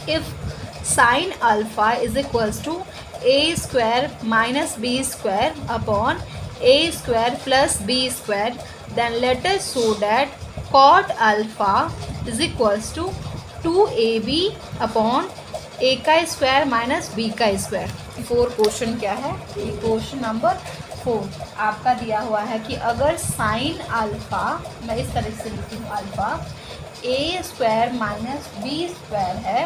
If sin alpha is equals to a square minus b square upon a square plus b square, then let us show that cot alpha is equals to 2ab upon a का square minus B का square. 4 question क्या है, ये question number 4 आपका दिया हुआ है कि अगर साइन अल्फा, मैं इस तरह से लिखती हूँ, अल्फा ए स्क्वायर माइनस बी स्क्वायर है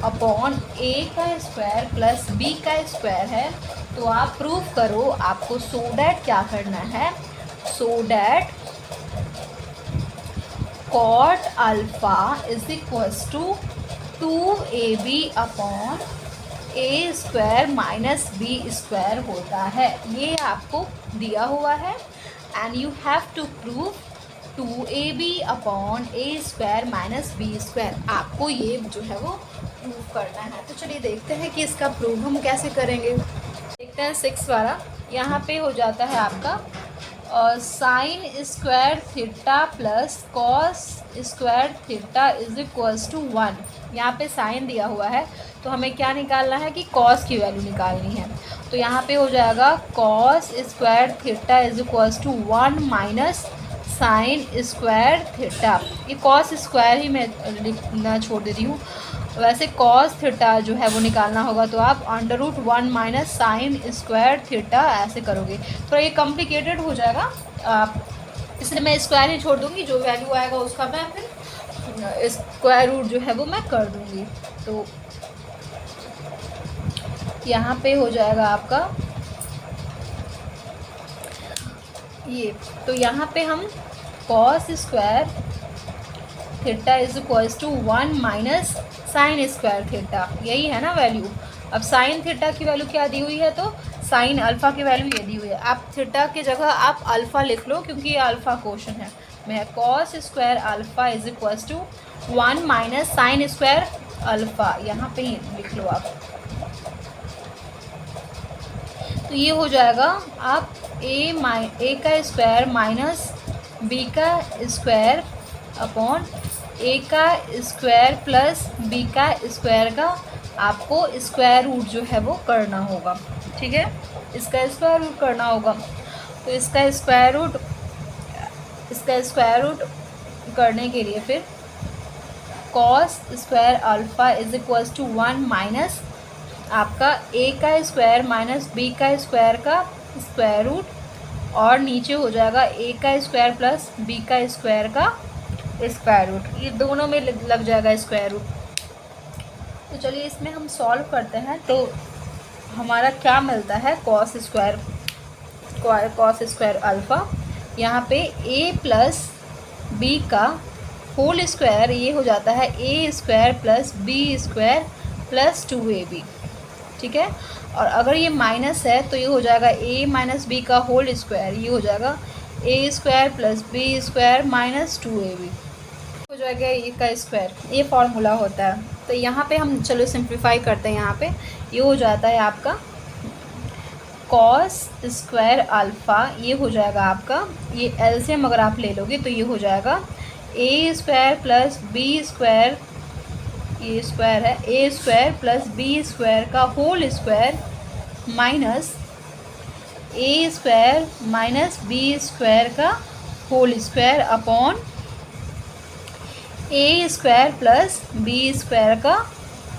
अपॉन ए का स्क्वायर प्लस बी का स्क्वायर है, तो आप प्रूव करो। आपको सो डैट क्या करना है, show that cot alpha is equals to 2ab upon a square minus b square होता है। ये आपको दिया हुआ है and you have to prove 2ab upon a square minus b square. आपको ये जो है वो प्रूव करना है। तो चलिए देखते हैं कि इसका प्रूव हम कैसे करेंगे। देखते हैं 6 वाला। यहाँ पे हो जाता है आपका sine square theta plus cos square theta is equals to 1। यहाँ पे साइन दिया हुआ है तो हमें क्या निकालना है कि कॉस की वैल्यू निकालनी है। तो यहाँ पे हो जाएगा cos square theta is equals to 1 minus sine square theta. ये कॉस स्क्वायर ही मैं लिखना छोड़ देती हूँ। वैसे कॉस थीटा जो है वो निकालना होगा तो आप under root 1 minus sine square theta ऐसे करोगे। तो ये कॉम्प्लिकेटेड हो जाएगा, इसलिए मैं स्क्वायर ही छोड़ दूँगी। जो वैल्यू आएगा उसका मैं फिर स्क्वायर रूट जो है वो मैं कर दूँगी। तो यहाँ पे हो जाएगा आपका ये। तो यहाँ पे हम cos square theta is equals to 1 minus sine square theta, यही है ना वैल्यू। अब साइन थीटा की वैल्यू क्या दी हुई है, तो साइन अल्फ़ा की वैल्यू ये दी हुई है। आप थीटा की जगह आप अल्फ़ा लिख लो क्योंकि ये अल्फ़ा क्वेश्चन है। मैं cos square alpha is equals to 1 minus sine square alpha, यहाँ पे ही लिख लो आप। तो ये हो जाएगा आप ए का स्क्वायर माइनस बी का स्क्वायर अपॉन ए का स्क्वायर प्लस बी का स्क्वायर का आपको स्क्वायर रूट जो है वो करना होगा। ठीक है, इसका स्क्वायर रूट करना होगा। तो इसका स्क्वायर रूट करने के लिए फिर cos square alpha is equals to 1 minus आपका ए का स्क्वायर माइनस बी का स्क्वायर का स्क्वायर रूट, और नीचे हो जाएगा ए का स्क्वायर प्लस बी का स्क्वायर का स्क्वायर रूट। ये दोनों में लग जाएगा स्क्वायर रूट। तो चलिए इसमें हम सॉल्व करते हैं। तो हमारा क्या मिलता है, कॉस स्क्वायर अल्फ़ा, यहाँ पे ए प्लस बी का होल स्क्वायर, ये हो जाता है A square plus B square plus 2ab। ठीक है, और अगर ये माइनस है तो ये हो जाएगा ए माइनस बी का होल स्क्वायर, ये हो जाएगा ए square plus B square minus 2ab हो जाएगा ए का स्क्वायर। ये फॉर्मूला होता है। तो यहाँ पे हम चलो सिंप्लीफाई करते हैं। यहाँ पे ये हो जाता है आपका कॉस स्क्वायर अल्फ़ा, ये हो जाएगा आपका, ये एलसीएम अगर आप ले लोगे तो ये हो जाएगा ए स्क्वायर प्लस बी स्क्वायर, ये स्क्वायर है, A square plus B square का whole square minus A square minus b square का whole square upon a square plus B square का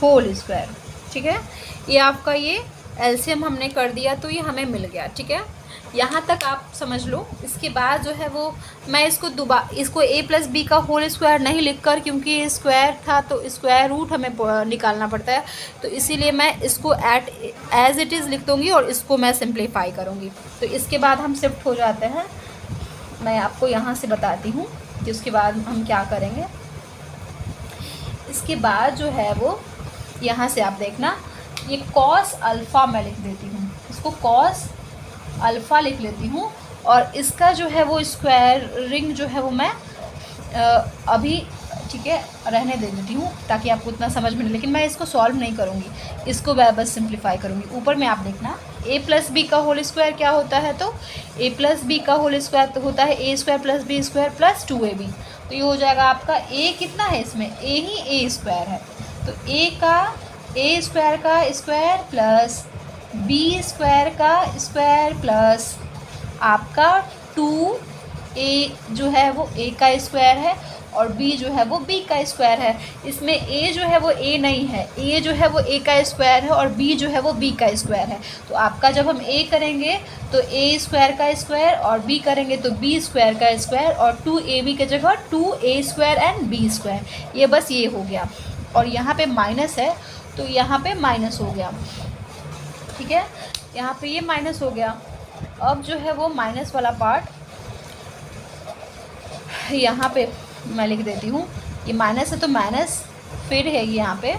होल स्क्वायर। ठीक है, ये आपका ये एलसीएम हमने कर दिया तो ये हमें मिल गया। ठीक है, यहाँ तक आप समझ लो। इसके बाद जो है वो मैं इसको ए प्लस बी का होल स्क्वायर नहीं लिखकर, क्योंकि ये स्क्वायर था तो स्क्वायर रूट हमें निकालना पड़ता है, तो इसीलिए मैं इसको एज इट इज़ लिख दूँगी और इसको मैं सिंप्लीफाई करूँगी। तो इसके बाद हम शिफ्ट हो जाते हैं। मैं आपको यहाँ से बताती हूँ कि उसके बाद हम क्या करेंगे। इसके बाद जो है वो यहाँ से आप देखना, ये कॉस अल्फ़ा मैं लिख देती हूँ, इसको कॉस अल्फ़ा लिख लेती हूँ, और इसका जो है वो स्क्वायर रिंग जो है वो मैं अभी ठीक है रहने दे देती हूँ ताकि आपको उतना समझ में नहीं। लेकिन मैं इसको सॉल्व नहीं करूँगी, इसको मैं बस सिंप्लीफाई करूँगी। ऊपर में आप देखना ए प्लस बी का होल स्क्वायर क्या होता है, तो ए प्लस बी का होल स्क्वायर तो होता है A square plus B square plus 2ab। तो ये हो जाएगा आपका ए कितना है इसमें, ए ही ए स्क्वायर है, तो ए स्क्वायर का स्क्वायर प्लस बी स्क्वायर का स्क्वायर प्लस आपका 2a जो है वो a का स्क्वायर है और b जो है वो b का स्क्वायर है। इसमें a जो है वो a नहीं है, a जो है वो a का स्क्वायर है और b जो है वो b का स्क्वायर है। तो आपका जब हम a करेंगे तो a स्क्वायर का स्क्वायर और b करेंगे तो b स्क्वायर का स्क्वायर और 2ab की जगह 2a square and b square. ये बस ये हो गया और यहाँ पे माइनस है तो यहाँ पे माइनस हो गया, ठीक है, यहाँ पे ये माइनस हो गया। अब जो है वो माइनस वाला पार्ट यहाँ पे मैं लिख देती हूँ, ये माइनस है तो माइनस फिर है ये यहाँ पे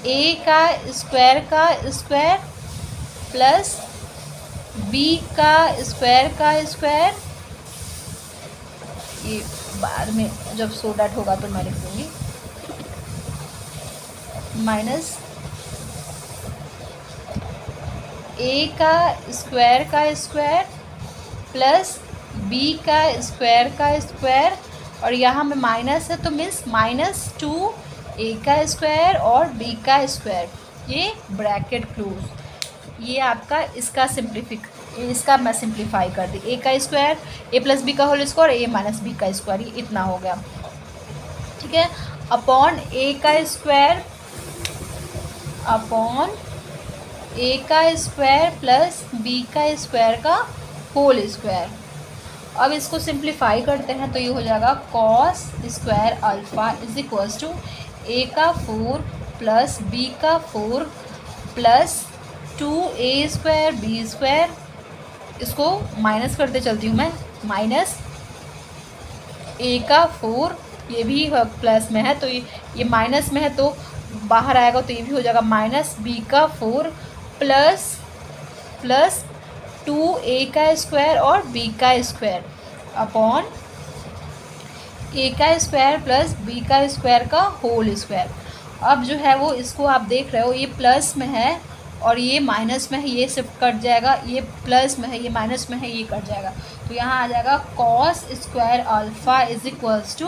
a का स्क्वायर प्लस b का स्क्वायर, ये बाद में जब सो डैट होगा तो मैं लिख दूँगी, माइनस a का स्क्वायर प्लस b का स्क्वायर और यहाँ में माइनस है तो मीन्स -2a का स्क्वायर और b का स्क्वायर, ये ब्रैकेट क्लोज। ये आपका इसका मैं सिंप्लीफाई कर दी, a का स्क्वायर a प्लस बी का whole square a minus B का स्क्वायर, ये इतना हो गया, ठीक है, अपॉन a का स्क्वायर प्लस b का स्क्वायर का होल स्क्वायर। अब इसको सिंप्लीफाई करते हैं तो ये हो जाएगा cos square alpha is equals to a का 4 प्लस b का 4 plus 2a square b square, इसको माइनस करते चलती हूँ मैं, माइनस a का 4, ये भी प्लस में है तो ये माइनस में है तो बाहर आएगा तो ये भी हो जाएगा माइनस b का 4 प्लस 2a का स्क्वायर और b का स्क्वायर अपॉन a का स्क्वायर प्लस b का स्क्वायर का होल स्क्वायर। अब जो है वो इसको आप देख रहे हो ये प्लस में है और ये माइनस में है, ये सिर्फ कट जाएगा, ये प्लस में है ये माइनस में है, ये कट जाएगा तो यहाँ आ जाएगा cos square alpha is equals to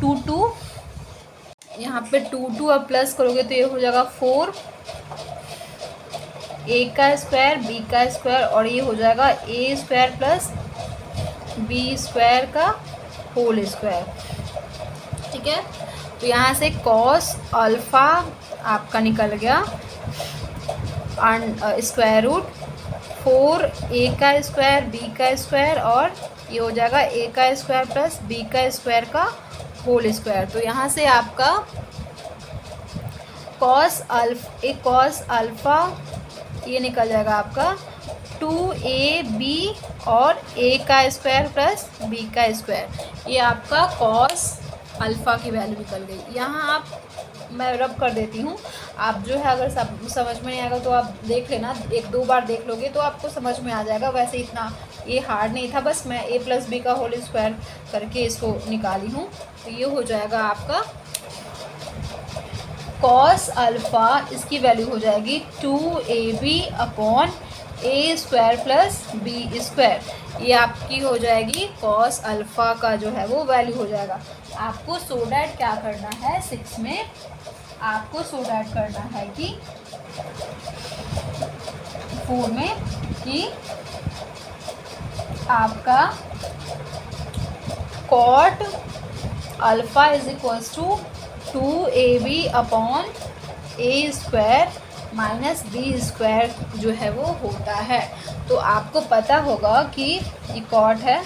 2 यहाँ पे 2 अब प्लस करोगे तो ये हो जाएगा 4 a का स्क्वायर b का स्क्वायर और ये हो जाएगा a square plus b square का होल स्क्वायर, ठीक है। तो यहाँ से कॉस अल्फ़ा आपका निकल गया स्क्वायर रूट 4a का स्क्वायर b का स्क्वायर और ये हो जाएगा a का स्क्वायर प्लस b का स्क्वायर का होल स्क्वायर। तो यहाँ से आपका कॉस अल्फ़ा ये निकल जाएगा आपका 2ab और a का स्क्वायर प्लस b का स्क्वायर, ये आपका कॉस अल्फ़ा की वैल्यू निकल गई। यहाँ आप मैं रब कर देती हूँ, आप जो है अगर समझ में नहीं आएगा तो आप देख लेना, 1-2 बार देख लोगे तो आपको समझ में आ जाएगा। वैसे इतना ये हार्ड नहीं था, बस मैं a प्लस बी का होल स्क्वायर करके इसको निकाली हूँ। तो ये हो जाएगा आपका कॉस अल्फ़ा, इसकी वैल्यू हो जाएगी 2ab upon a square plus b square, ये आपकी हो जाएगी कॉस अल्फ़ा का जो है वो वैल्यू हो जाएगा। आपको सो डैट क्या करना है 6 में, आपको सो डैट करना है कि 4 में कि आपका cot alpha is equals to 2ab upon a square minus b square जो है वो होता है। तो आपको पता होगा कि ये कॉट है,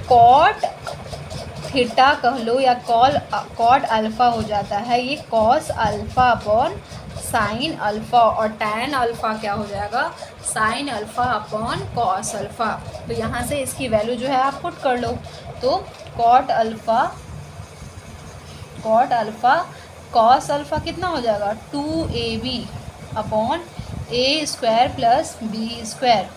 कॉट थीटा कह लो या कॉट अल्फ़ा हो जाता है ये cos alpha upon sine alpha और टैन अल्फ़ा क्या हो जाएगा sine alpha upon cos alpha. तो यहाँ से इसकी वैल्यू जो है आप पुट कर लो, तो कॉट अल्फ़ा कॉस अल्फ़ा कितना हो जाएगा 2ab upon a square plus b square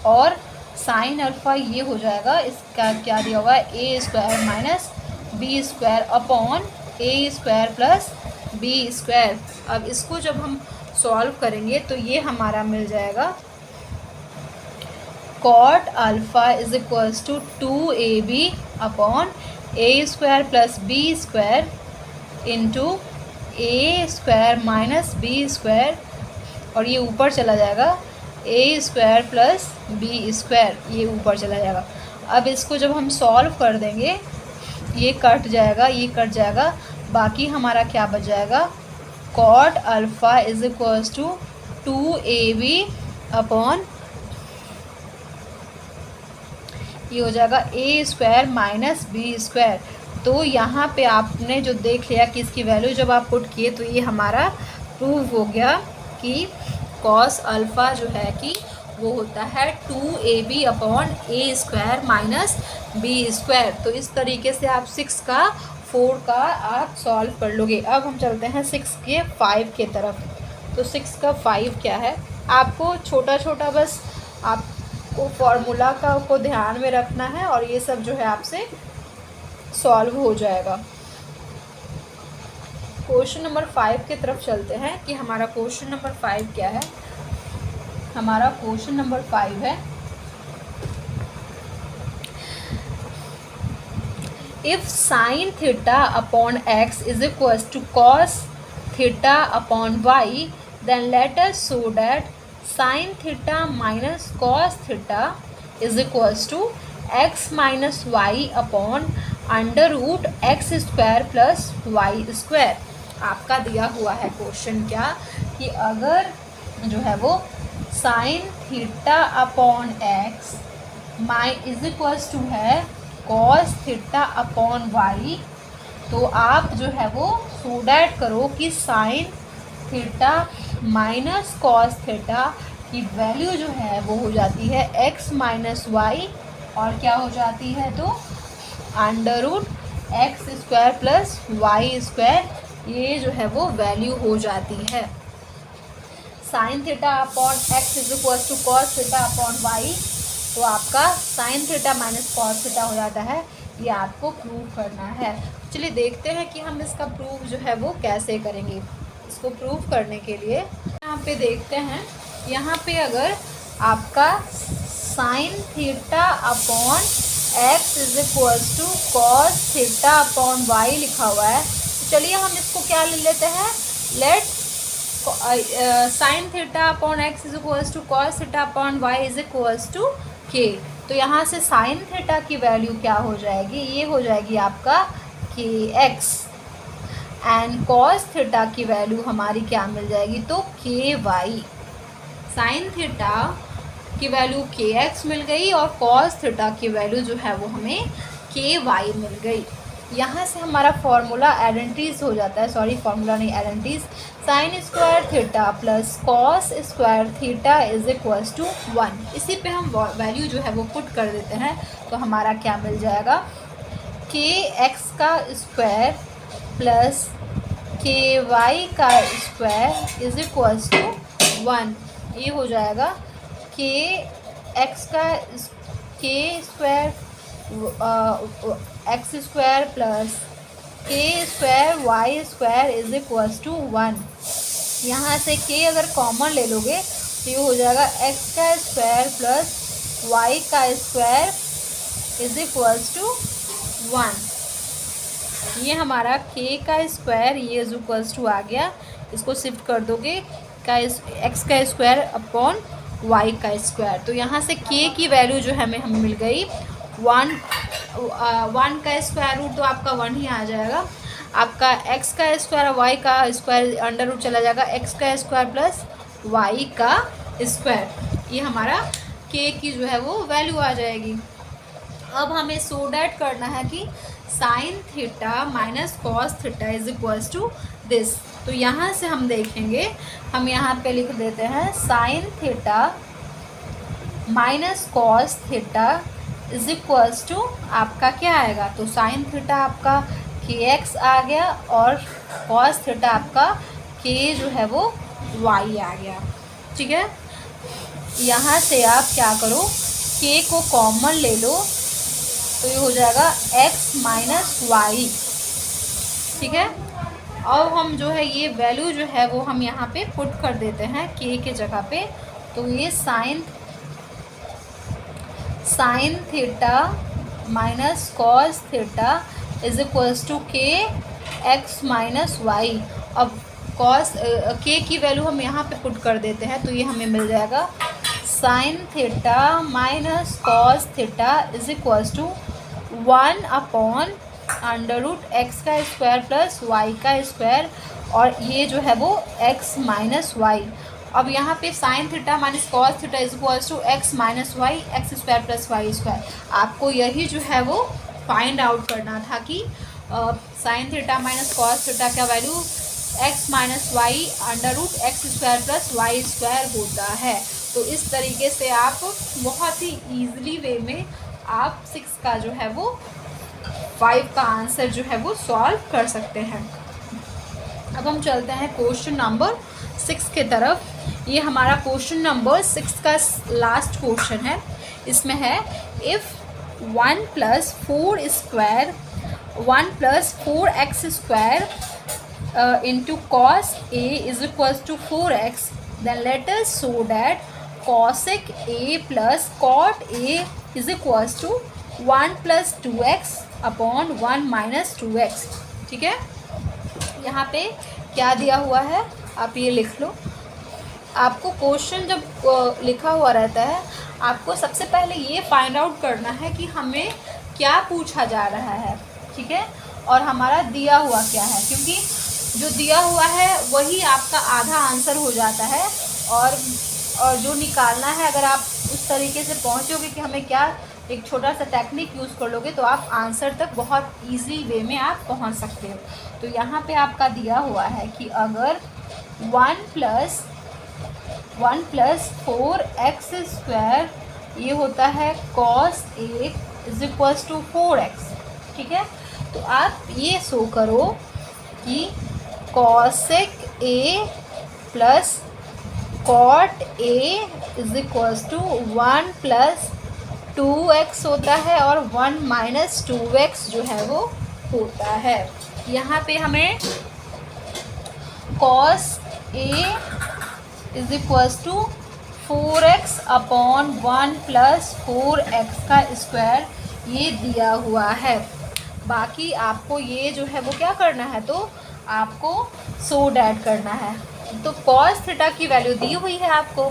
और साइन अल्फ़ा ये हो जाएगा, इसका क्या दिया हुआ है a square minus b square upon a square plus b square. अब इसको जब हम सॉल्व करेंगे तो ये हमारा मिल जाएगा cot alpha is equals to 2ab upon a square plus B square into a square minus b square, और ये ऊपर चला जाएगा ए स्क्वायर प्लस बी स्क्वायर, ये ऊपर चला जाएगा। अब इसको जब हम सॉल्व कर देंगे ये कट जाएगा, ये कट जाएगा, बाकी हमारा क्या बच जाएगा, cot alpha is equals to 2ab upon, ये हो जाएगा ए स्क्वायर माइनस बी स्क्वायर। तो यहाँ पे आपने जो देख लिया कि इसकी वैल्यू जब आप पुट किए तो ये हमारा प्रूव हो गया कि कॉस अल्फ़ा जो है कि वो होता है 2ab upon a square minus b square. तो इस तरीके से आप 6 का 4 का आप सॉल्व कर लोगे। अब हम चलते हैं 6 के 5 के तरफ। तो 6 का 5 क्या है, आपको छोटा छोटा बस आपको फॉर्मूला को ध्यान में रखना है और ये सब जो है आपसे सॉल्व हो जाएगा। क्वेश्चन नंबर 5 की तरफ चलते हैं कि हमारा क्वेश्चन नंबर 5 क्या है। हमारा क्वेश्चन नंबर 5 है, if sine theta upon x is equal to cos theta upon y, then let us show that sine theta minus cos theta is equal to x minus y upon under root x square plus Y square. आपका दिया हुआ है question क्या कि अगर जो है वो साइन थीटा अपॉन एक्स माई इज इक्वल्स टू है कॉस थीटा अपॉन वाई, तो आप जो है वो सो डैट करो कि sine theta minus cos theta की वैल्यू जो है वो हो जाती है एक्स माइनस वाई, और क्या हो जाती है तो under root x square plus Y square, ये जो है वो वैल्यू हो जाती है। Sine theta upon x is equal to cos theta upon y, तो आपका sine theta minus cos theta हो जाता है, ये आपको प्रूव करना है। चलिए देखते हैं कि हम इसका प्रूव जो है वो कैसे करेंगे। इसको प्रूव करने के लिए यहाँ पे देखते हैं, यहाँ पे अगर आपका sine theta upon x is equal to cos theta upon y लिखा हुआ है, तो चलिए हम इसको क्या ले लेते हैं, let sine theta upon x is equals to cos theta upon y is equals to k. तो यहाँ से साइन थीटा की वैल्यू क्या हो जाएगी, ये हो जाएगी आपका के एक्स, एंड कॉस थीटा की वैल्यू हमारी क्या मिल जाएगी तो के वाई। साइन थीटा की वैल्यू के एक्स मिल गई और कॉस थीटा की वैल्यू जो है वो हमें के वाई मिल गई। यहाँ से हमारा फॉर्मूला आइडेंटिटीज हो जाता है, सॉरी फॉर्मूला नहीं identities, sine square theta plus cos square theta is equals to 1। इसी पे हम वैल्यू जो है वो पुट कर देते हैं, तो हमारा क्या मिल जाएगा के एक्स का स्क्वायर प्लस के वाई का स्क्वायर इज इक्वल्स टू 1। ये हो जाएगा के एक्स का k square x square plus k square y square is equals to 1। यहाँ से के अगर कॉमन ले लोगे तो ये हो जाएगा एक्स का स्क्वायर प्लस वाई का स्क्वायर इज इक्वल्स टू 1। ये हमारा के का स्क्वायर ये इज इक्वल्स टू आ गया, इसको शिफ्ट कर दोगे का एक्स का स्क्वायर अपॉन वाई का स्क्वायर। तो यहाँ से के की वैल्यू जो हमें मिल गई 1 का स्क्वायर रूट तो आपका 1 ही आ जाएगा, आपका एक्स का स्क्वायर वाई का स्क्वायर अंडर रूट चला जाएगा एक्स का स्क्वायर प्लस वाई का स्क्वायर, ये हमारा के की जो है वो वैल्यू आ जाएगी। अब हमें सो डैट करना है कि sine theta minus cos theta is equals to this. तो यहाँ से हम देखेंगे, हम यहाँ पे लिख देते हैं sine theta minus cos theta is equals to आपका क्या आएगा, तो साइन थीटा आपका के एक्स आ गया और कॉस थीटा आपका के जो है वो वाई आ गया। ठीक है, यहाँ से आप क्या करो के को कॉमन ले लो, तो ये हो जाएगा एक्स माइनस वाई। ठीक है, अब हम जो है ये वैल्यू जो है वो हम यहाँ पे पुट कर देते हैं के जगह पे, तो ये sine theta minus cos theta is equals to k x minus y. अब कॉस के की वैल्यू हम यहाँ पे पुट कर देते हैं तो ये हमें मिल जाएगा sine theta minus cos theta is equals to 1 upon under root x का स्क्वायर प्लस वाई का स्क्वायर, और ये जो है वो एक्स माइनस वाई। अब यहाँ पे sine theta minus cos theta is equals to x minus y x square plus Y square. आपको यही जो है वो फाइंड आउट करना था कि sine theta minus cos theta का value X minus Y under root x square plus Y square होता है। तो इस तरीके से आप बहुत ही ईजिली वे में आप 6 का जो है वो 5 का आंसर जो है वो सॉल्व कर सकते हैं। अब हम चलते हैं क्वेश्चन नंबर 6 के तरफ। ये हमारा क्वेश्चन नंबर 6 का लास्ट क्वेश्चन है। इसमें है if 1 plus 4 square 1 plus 4x square into cos A is equals to 4x, then let us show that cosec A plus cot A is equals to 1 plus 2x upon 1 minus 2x। ठीक है, यहाँ पे क्या दिया हुआ है आप ये लिख लो। आपको क्वेश्चन जब लिखा हुआ रहता है आपको सबसे पहले ये फाइंड आउट करना है कि हमें क्या पूछा जा रहा है, ठीक है, और हमारा दिया हुआ क्या है, क्योंकि जो दिया हुआ है वही आपका आधा आंसर हो जाता है। और जो निकालना है, अगर आप उस तरीके से पहुंचोगे कि हमें क्या, एक छोटा सा टेक्निक यूज़ कर लोगे तो आप आंसर तक बहुत इजी वे में आप पहुंच सकते हो। तो यहाँ पे आपका दिया हुआ है कि अगर 1 प्लस 4x स्क्वायर ये होता है cos A is equals to 4x, ठीक है, तो आप ये शो करो कि cosec A plus cot A is equals to 1 plus 2x होता है और 1 माइनस 2x जो है वो होता है। यहाँ पे हमें cos A is equals to 4x upon 1 plus 4x का स्क्वायर ये दिया हुआ है। बाकी आपको ये जो है वो क्या करना है, तो आपको सो डैट करना है। तो cos थीटा की वैल्यू दी हुई है आपको,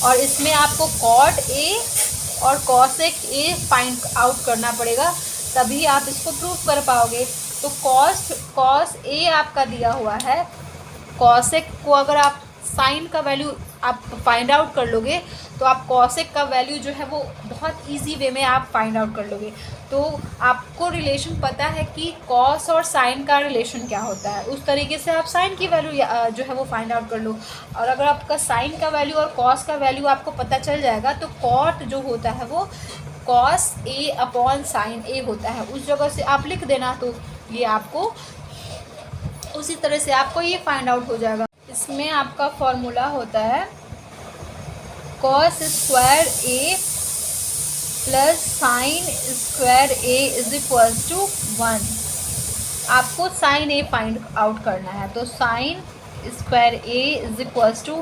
और इसमें आपको cot A और cosec A फाइंड आउट करना पड़ेगा, तभी आप इसको प्रूव कर पाओगे। तो cos A आपका दिया हुआ है, cosec को अगर आप साइन का वैल्यू आप फाइंड आउट कर लोगे तो आप cosec का वैल्यू जो है वो बहुत इजी वे में आप फाइंड आउट कर लोगे। तो आपको रिलेशन पता है कि cos और साइन का रिलेशन क्या होता है, उस तरीके से आप साइन की वैल्यू जो है वो फाइंड आउट कर लो। और अगर आपका साइन का वैल्यू और cos का वैल्यू आपको पता चल जाएगा तो cot जो होता है वो cos A upon sine A होता है, उस जगह से आप लिख देना, तो ये आपको उसी तरह से आपको ये फाइंड आउट हो जाएगा। इसमें आपका फॉर्मूला होता है cos square A plus sine square A is equals to 1। आपको साइन A फाइंड आउट करना है, तो sine square A is equals to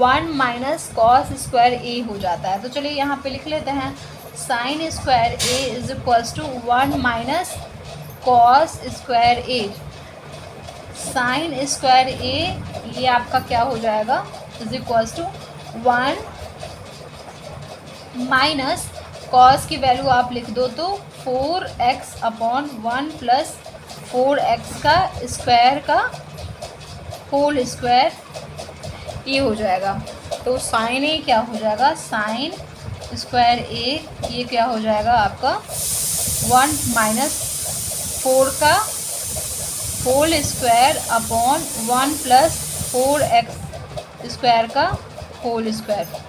1 minus cos square A हो जाता है। तो चलिए यहाँ पे लिख लेते हैं sine square A is equals to 1 minus cos square A। Sine square A ये आपका क्या हो जाएगा, is equals to 1 minus cos की वैल्यू आप लिख दो तो 4x अपॉन 1 प्लस 4x का स्क्वायर का होल स्क्वायर ये हो जाएगा। तो साइन A क्या हो जाएगा, साइन स्क्वायर A ये क्या हो जाएगा आपका 1 माइनस 4 का whole square upon 1 plus 4x square का whole square.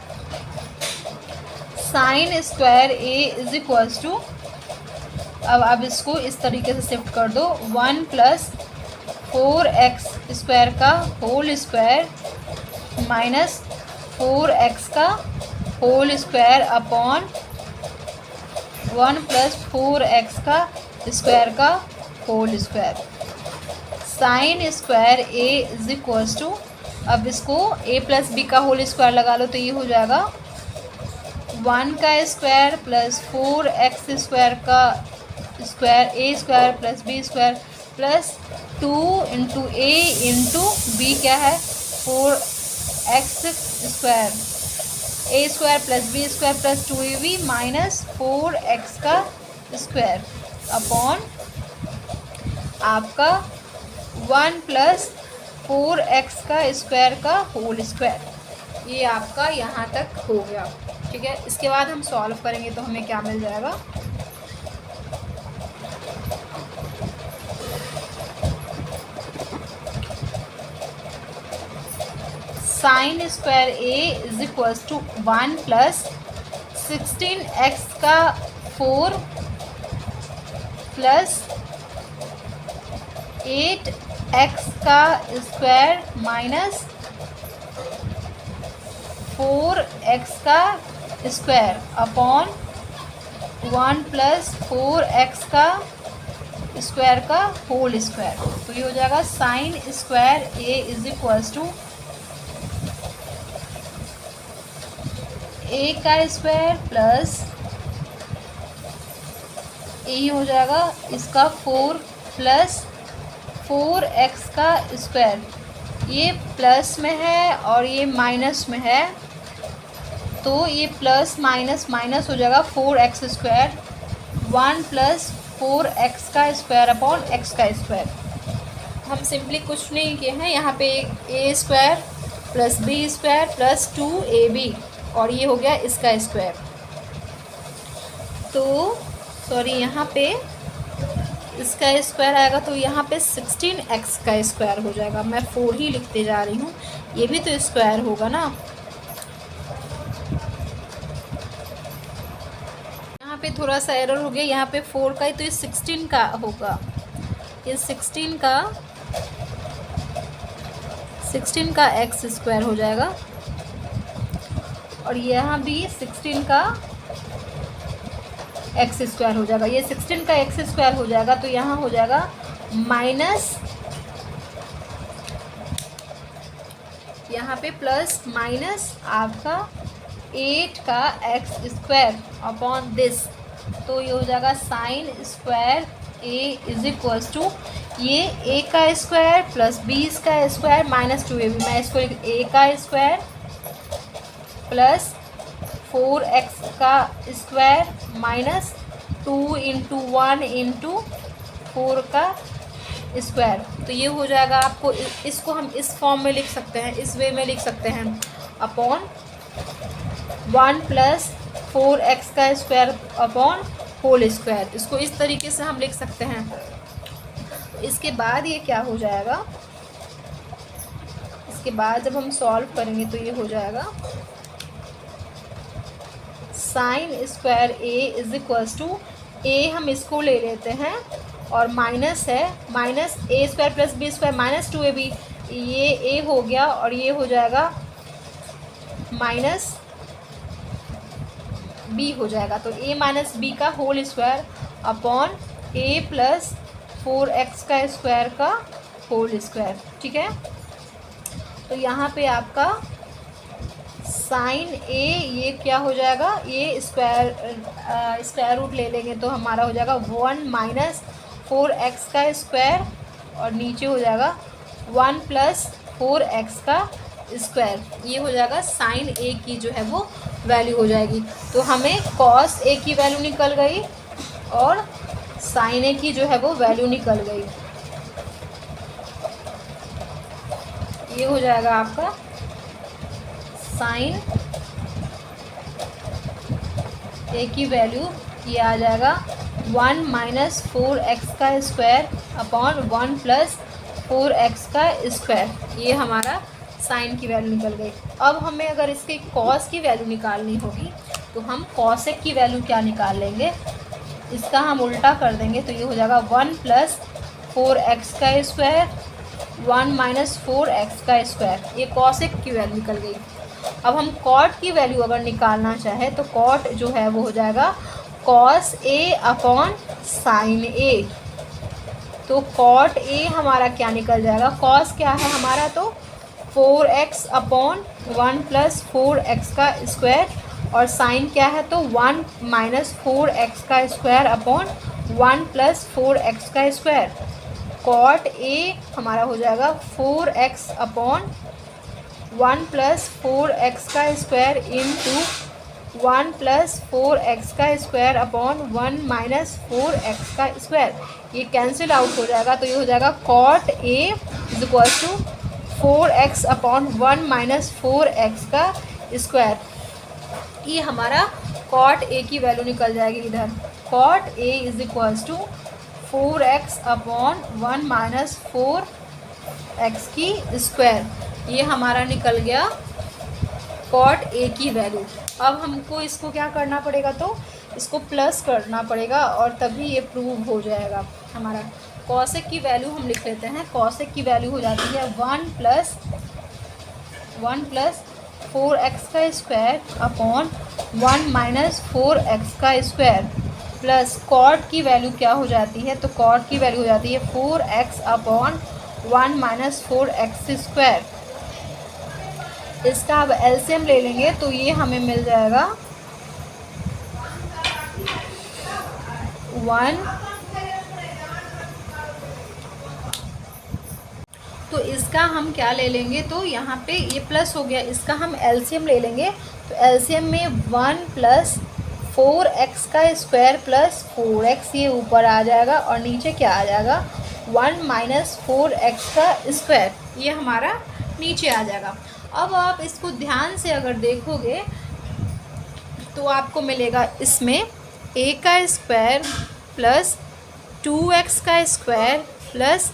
Sine square A is equals to, अब आप इसको इस तरीके से शिफ्ट कर दो, 1 प्लस 4x स्क्वायर का होल स्क्वायर माइनस 4x का whole square upon 1 plus 4x का स्क्वायर का whole square. Sine square A is equals to, अब इसको A प्लस B का होल स्क्वायर लगा लो तो ये हो जाएगा 1 का स्क्वायर प्लस 4x स्क्वायर का square A square plus B square plus 2 into A into B क्या है 4x square A square plus B square plus 2ab minus 4x का स्क्वायर अपॉन आपका 1 प्लस 4x का स्क्वायर का whole square. ये आपका यहाँ तक हो गया। ठीक है, इसके बाद हम सॉल्व करेंगे तो हमें क्या मिल जाएगा, sine square A is equals to 1 plus 16x का 4 प्लस 8x का स्क्वायर माइनस 4x का स्क्वायर अपॉन 1 प्लस 4x का स्क्वायर का होल स्क्वायर। तो ये हो जाएगा sine square A is equals to A का स्क्वायर प्लस ए हो जाएगा इसका 4 प्लस 4x का स्क्वायर। ये प्लस में है और ये माइनस में है, तो ये प्लस माइनस माइनस हो जाएगा 4x स्क्वायर 1 प्लस 4x का स्क्वायर अपॉन x का स्क्वायर। हम सिंपली कुछ नहीं किए हैं, यहाँ पे A square plus B square plus 2ab और ये हो गया इसका स्क्वायर। तो सॉरी यहाँ पे इसका स्क्वायर आएगा तो यहाँ पे 16x का स्क्वायर हो जाएगा। मैं 4 ही लिखते जा रही हूँ, ये भी तो स्क्वायर होगा ना। यहाँ पे थोड़ा सा एरर हो गया, यहाँ पे 4 का ही तो ये 16 का होगा, ये 16 का x स्क्वायर हो जाएगा और यहाँ भी 16 का x स्क्वायर हो जाएगा। ये 16 का x स्क्वायर हो जाएगा तो यहाँ हो जाएगा माइनस, यहाँ पे प्लस माइनस आपका 8 का x स्क्वायर अपॉन दिस। तो ये हो जाएगा sine square a is equals to ये a का स्क्वायर प्लस b का स्क्वायर माइनस 2ab। मैं इसको a का स्क्वायर प्लस 4x का स्क्वायर माइनस 2 इंटू 1 इंटू 4 का स्क्वायर। तो ये हो जाएगा आपको, इसको हम इस फॉर्म में लिख सकते हैं, इस वे में लिख सकते हैं अपॉन 1 प्लस 4x का स्क्वायर अपॉन होल स्क्वायर। इसको इस तरीके से हम लिख सकते हैं। इसके बाद ये क्या हो जाएगा, इसके बाद जब हम सॉल्व करेंगे तो ये हो जाएगा sine square A is equals to A, हम इसको ले लेते हैं और माइनस है, minus A square plus B square minus 2ab, ये ए हो गया और ये हो जाएगा माइनस बी हो जाएगा। तो ए माइनस बी का होल स्क्वायर अपॉन ए प्लस 4x का स्क्वायर का होल स्क्वायर। ठीक है, तो यहाँ पे आपका साइन ए ये क्या हो जाएगा, ये स्क्वायर रूट ले लेंगे तो हमारा हो जाएगा 1 माइनस 4x का स्क्वायर और नीचे हो जाएगा 1 प्लस 4x का स्क्वायर। ये हो जाएगा साइन ए की जो है वो वैल्यू हो जाएगी। तो हमें कॉस ए की वैल्यू निकल गई और साइन ए की जो है वो वैल्यू निकल गई। ये हो जाएगा आपका साइन ए की वैल्यू, ये आ जाएगा 1 माइनस 4x का स्क्वायर अपॉन 1 प्लस 4x का स्क्वायर। ये हमारा साइन की वैल्यू निकल गई। अब हमें अगर इसके कॉस की वैल्यू निकालनी होगी तो हम कॉसेक की वैल्यू क्या निकाल लेंगे, इसका हम उल्टा कर देंगे तो ये हो जाएगा 1 प्लस 4x का स्क्वायर 1 माइनस 4x का स्क्वायर। ये कॉसेक की वैल्यू निकल गई। अब हम कॉट की वैल्यू अगर निकालना चाहे तो कॉट जो है वो हो जाएगा कॉस ए अपॉन साइन ए। तो कॉट ए हमारा क्या निकल जाएगा, कॉस क्या है हमारा, तो 4x अपॉन 1 प्लस 4x का स्क्वायर और साइन क्या है तो 1 माइनस 4x का स्क्वायर अपॉन 1 प्लस 4x का स्क्वायर। कॉट ए हमारा हो जाएगा 4x अपॉन 1 प्लस 4x का स्क्वायर इंटू 1 प्लस 4x का स्क्वायर अपॉन 1 माइनस 4x का स्क्वायर। ये कैंसिल आउट हो जाएगा, तो ये हो जाएगा cot a is equal to 4x upon 1 minus 4x का स्क्वायर। ये हमारा कॉट ए की वैल्यू निकल जाएगी इधर। Cot a is equals to 4x upon 1 minus 4x की स्क्वायर। ये हमारा निकल गया कॉट ए की वैल्यू। अब हमको इसको क्या करना पड़ेगा, तो इसको प्लस करना पड़ेगा और तभी ये प्रूव हो जाएगा हमारा। कॉसेक की वैल्यू हम लिख लेते हैं। कॉसेक की वैल्यू हो जाती है 1 प्लस 4x का स्क्वायर अपॉन 1 माइनस 4x का स्क्वायर प्लस कॉट की वैल्यू क्या हो जाती है, तो कॉट की वैल्यू हो जाती है 4x upon 1 minus 4x square. इसका अब एलसीएम ले लेंगे तो ये हमें मिल जाएगा 1। तो इसका हम क्या ले लेंगे, तो यहाँ पे ये प्लस हो गया, इसका हम एलसीएम ले लेंगे। तो एलसीएम में 1 प्लस 4x का स्क्वायर प्लस 4x ये ऊपर आ जाएगा और नीचे क्या आ जाएगा 1 माइनस 4x का स्क्वायर, ये हमारा नीचे आ जाएगा। अब आप इसको ध्यान से अगर देखोगे तो आपको मिलेगा इसमें a का स्क्वायर प्लस 2x का square plus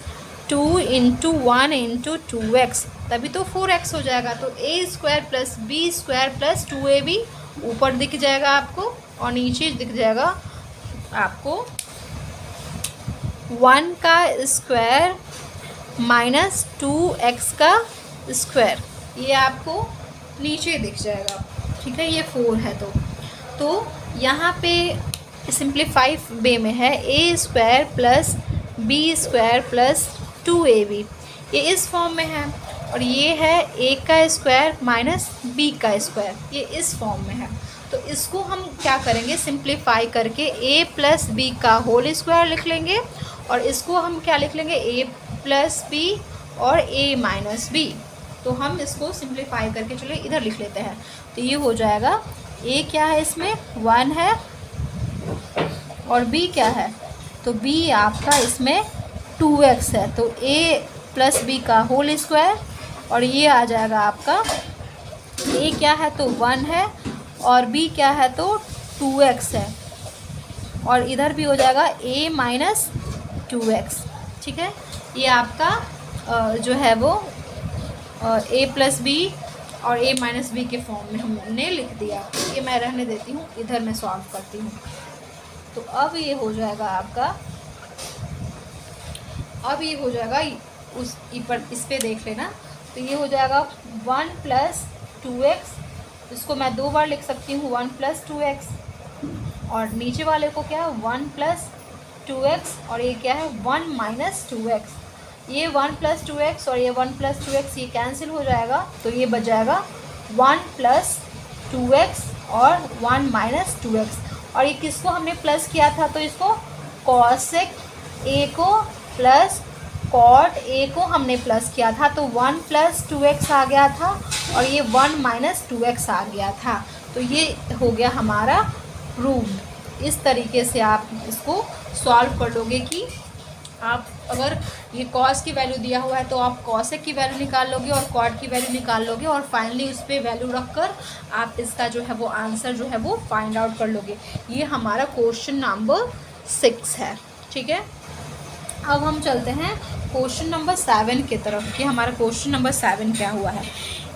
2 into 1 into 2x, तभी तो 4x हो जाएगा। तो a square plus b square plus 2ab ऊपर दिख जाएगा आपको और नीचे दिख जाएगा आपको 1 का स्क्वायर माइनस 2x का स्क्वायर, ये आपको नीचे दिख जाएगा। ठीक है, ये 4 है। तो यहाँ पे सिंप्लीफाई वे में है a square plus b square plus 2ab, ये इस फॉर्म में है। और ये है a का स्क्वायर माइनस b का स्क्वायर, ये इस फॉर्म में है। तो इसको हम क्या करेंगे, सिंप्लीफाई करके a प्लस b का होल स्क्वायर लिख लेंगे और इसको हम क्या लिख लेंगे a प्लस b और a माइनस b। तो हम इसको सिंप्लीफाई करके चलो इधर लिख लेते हैं। तो ये हो जाएगा a क्या है, इसमें 1 है और b क्या है, तो b आपका इसमें 2x है। तो a प्लस b का होल स्क्वायर और ये आ जाएगा आपका a क्या है तो 1 है और b क्या है तो 2x है और इधर भी हो जाएगा a माइनस 2x। ठीक है, ये आपका जो है वो a प्लस b और a माइनस b के फॉर्म में हमने लिख दिया। ये मैं रहने देती हूँ, इधर मैं सॉल्व करती हूँ। तो अब ये हो जाएगा आपका, अब ये हो जाएगा उस इस पे देख लेना। तो ये हो जाएगा 1 प्लस 2x, इसको मैं 2 बार लिख सकती हूँ 1 प्लस 2x और नीचे वाले को क्या है 1 प्लस 2x और ये क्या है 1 माइनस 2x। ये 1 प्लस 2x और ये 1 प्लस 2x ये कैंसिल हो जाएगा, तो ये बच जाएगा 1 प्लस 2x और 1 माइनस 2x। और ये किसको हमने प्लस किया था, तो इसको कॉसेक a को प्लस कॉट a को हमने प्लस किया था, तो 1 प्लस 2x आ गया था और ये 1 माइनस 2x आ गया था। तो ये हो गया हमारा प्रूव्ड। इस तरीके से आप इसको सॉल्व कर लोगे कि आप अगर ये कॉस की वैल्यू दिया हुआ है तो आप कॉसेक की वैल्यू निकाल लोगे और कॉट की वैल्यू निकाल लोगे और फाइनली उस पर वैल्यू रखकर आप इसका जो है वो आंसर जो है वो फाइंड आउट कर लोगे। ये हमारा क्वेश्चन नंबर 6 है। ठीक है, अब हम चलते हैं क्वेश्चन नंबर 7 की तरफ कि हमारा क्वेश्चन नंबर 7 क्या हुआ है।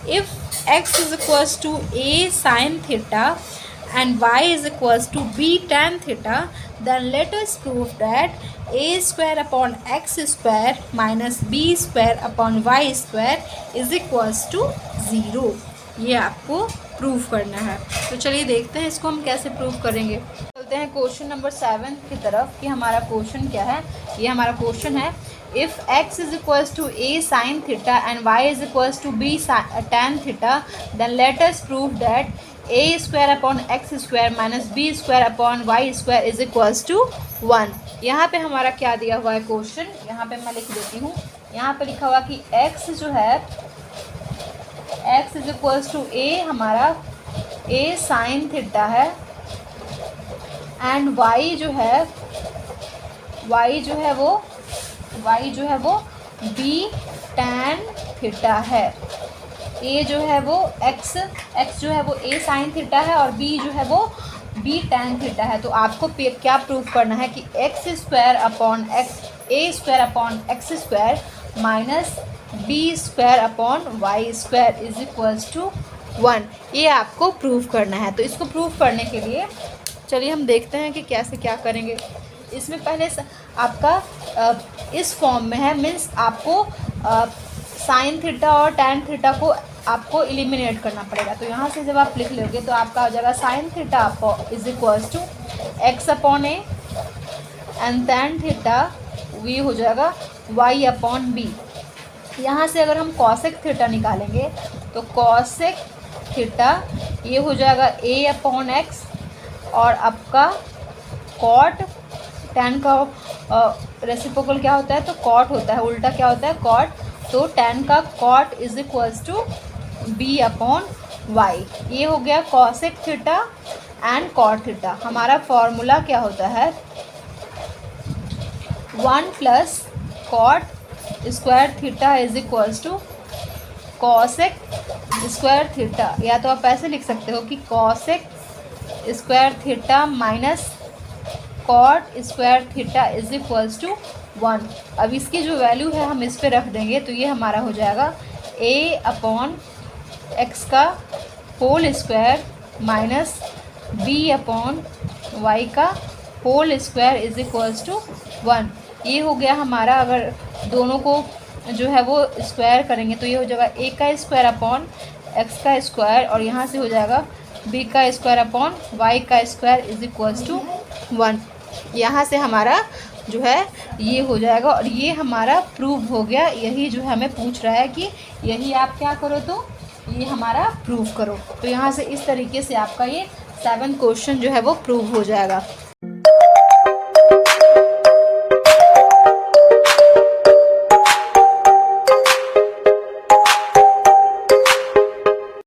If x is equals to a sin theta and y is equals to b tan theta, then let us prove that a square upon x square minus b square upon y square is equals to 0। ये आपको prove करना है। तो चलिए देखते हैं इसको हम कैसे प्रूव करेंगे। चलते हैं क्वेश्चन नंबर 7 की तरफ कि हमारा क्वेश्चन क्या है। ये हमारा क्वेश्चन है if x is equals to a sin theta and y is equals to b tan theta, then let us prove that a square upon x square minus b square upon y square is equals to 1। यहाँ पे हमारा क्या दिया हुआ है question, यहाँ पे मैं लिख देती हूँ। यहाँ पे लिखा हुआ कि x जो है x इज इक्वल्स टू ए, हमारा a साइन थीटा है, एंड y जो है वो b tan थीटा है। a जो है वो x जो है वो a साइन थीटा है और b जो है वो b tan थीटा है। तो आपको क्या प्रूफ करना है कि x square upon a square upon x square minus b square upon y square is equals to 1, ये आपको प्रूफ करना है। तो इसको प्रूफ करने के लिए चलिए हम देखते हैं कि कैसे क्या करेंगे। इसमें पहले आपका इस फॉर्म में है, मीन्स आपको साइन थीटा और टैन थीटा को आपको एलिमिनेट करना पड़ेगा। तो यहाँ से जब आप लिख लोगे तो आपका हो जाएगा sine theta is equals to x upon a and tan theta वी हो जाएगा वाई अपॉन बी। यहाँ से अगर हम कॉसेक थीटा निकालेंगे तो कॉसेक थीटा ये हो जाएगा ए अपॉन एक्स, और आपका कॉट टैन का रेसिप्रोकल क्या होता है, तो कॉट होता है, उल्टा क्या होता है, कॉट। तो टैन का cot is equals to b upon y. ये हो गया cosec theta and cot theta. हमारा फॉर्मूला क्या होता है, 1 plus cot square theta is equals to cosec square theta, या तो आप ऐसे लिख सकते हो कि cosec square theta minus cot square theta is equals to 1। अब इसकी जो वैल्यू है हम इस पे रख देंगे तो ये हमारा हो जाएगा a अपॉन एक्स का whole square minus b upon Y का whole square is equals to 1। ये हो गया हमारा, अगर दोनों को जो है वो स्क्वायर करेंगे तो ये हो जाएगा a का स्क्वायर अपॉन एक्स का स्क्वायर, और यहाँ से हो जाएगा b का स्क्वायर अपॉन वाई का स्क्वायर इज इक्वल्स टू 1। यहाँ से हमारा जो है ये हो जाएगा, और ये हमारा प्रूव हो गया। यही जो हमें पूछ रहा है कि यही आप क्या करो, तो ये हमारा प्रूव करो। तो यहाँ से इस तरीके से आपका ये 7 क्वेश्चन जो है वो प्रूव हो जाएगा।